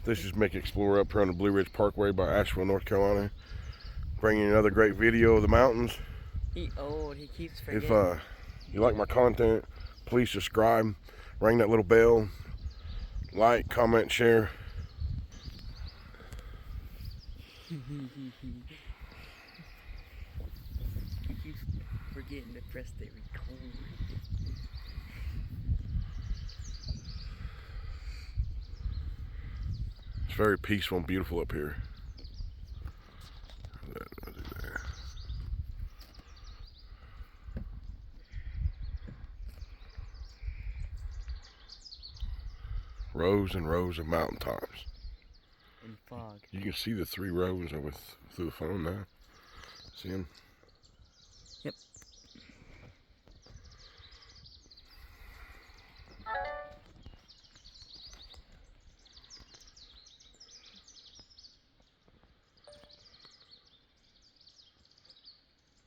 This is Mick Explorer up here on the Blue Ridge Parkway by Asheville, North Carolina. Bringing you another great video of the mountains. He old, he keeps forgetting. If you like my content, please subscribe, ring that little bell, like, comment, share. He keeps forgetting to press the record. It's very peaceful and beautiful up here. Rows and rows of mountaintops. And fog. You can see the 3 rows over through the phone now. See them? Yep.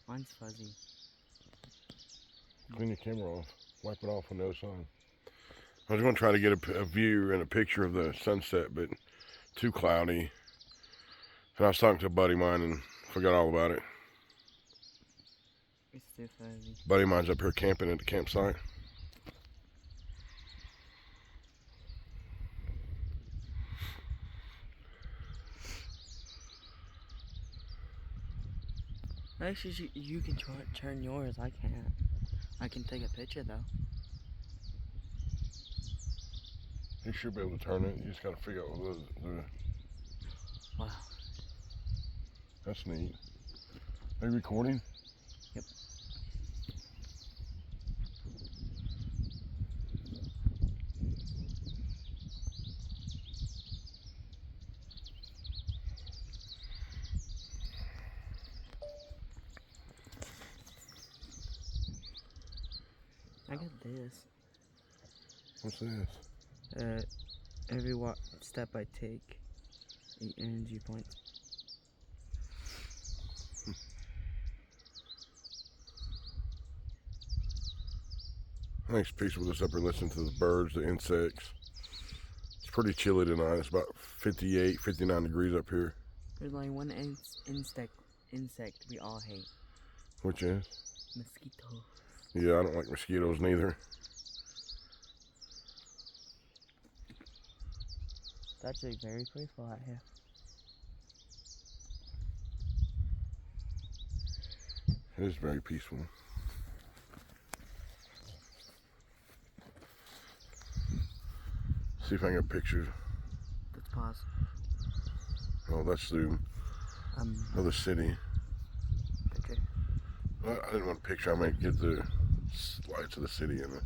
Mine's fuzzy. Clean your camera off. Wipe it off on the other side. I was going to try to get a view and a picture of the sunset, but too cloudy. And I was talking to a buddy of mine and forgot all about it. It's too fuzzy. Buddy of mine's up here camping at the campsite. Actually, you can turn yours. I can't. I can take a picture though. You should be able to turn it. You just got to figure out what the. Wow. That's neat. Are you recording? Yep. I got this. What's this? Every step I take, 8 energy points. I think it's peaceful just up here listening to the birds, the insects. It's pretty chilly tonight. It's about 58, 59 degrees up here. There's only one insect we all hate. Which is? Mosquitoes. Yeah, I don't like mosquitoes neither. It's actually very peaceful out here. It is very peaceful. See if I can get pictures. Let's pause. Oh, that's the other city. Picture. Well, I didn't want a picture. I might get the lights of the city in it.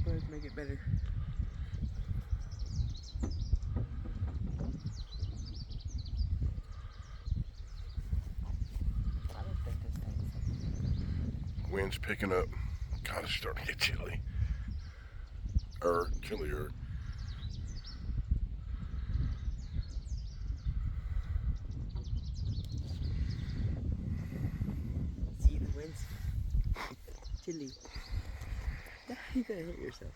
Let's make it better. I don't think this thing's. Wind's picking up. God, it's starting to get chilly. Chillier. See the winds? Chilly. You gotta hit yourself.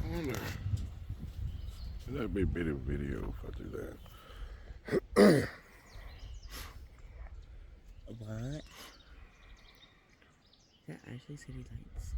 I wonder. That'd be a bit of a video if I do that. What? Yeah, actually city lights.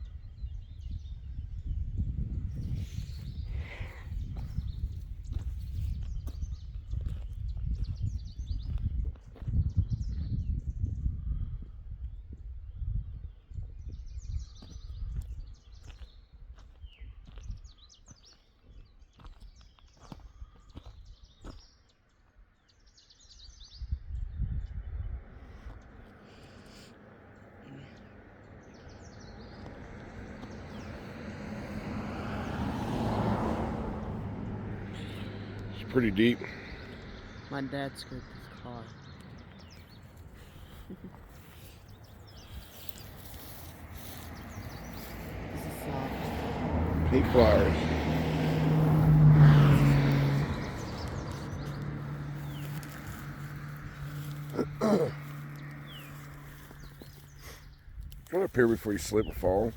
It's pretty deep. My dad scraped his car. This is soft. Pink flowers. Come up here before you slip or fall.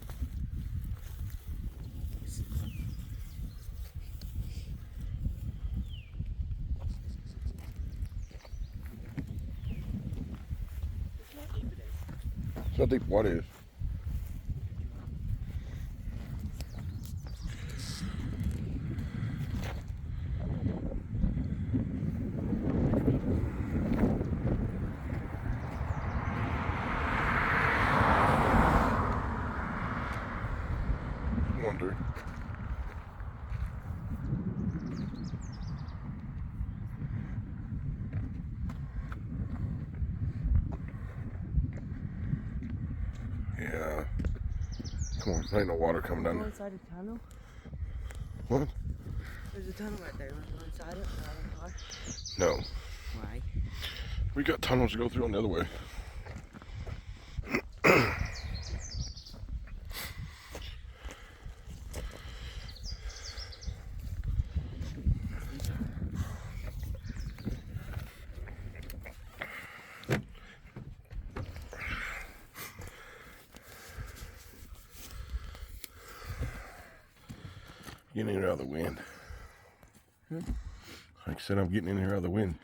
It's not deep. What is? Wonder. Yeah. Come on, there ain't no water coming down Go there. inside a tunnel. What? There's a tunnel right there. Want to go inside it? Car? No. Why? We got tunnels to go through on the other way. Getting in here out of the wind. Hmm? Like I said, I'm getting in here out of the wind.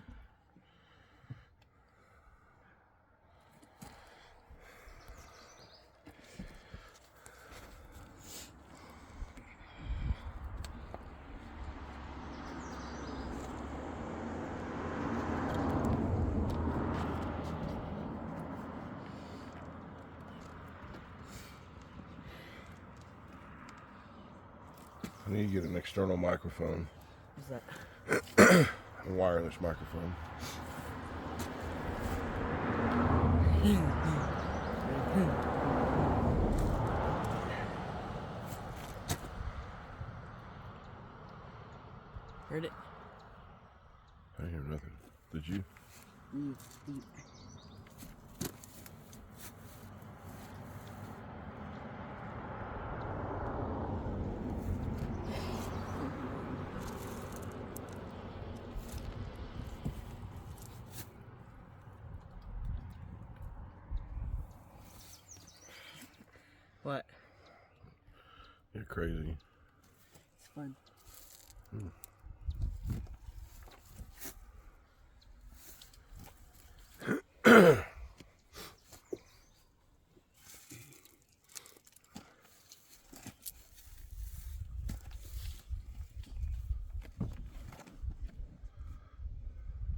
I need to get an external microphone. What's that? A wireless microphone. Heard it? I hear nothing. Did you? Deep. What? You're crazy. It's fun. Hmm.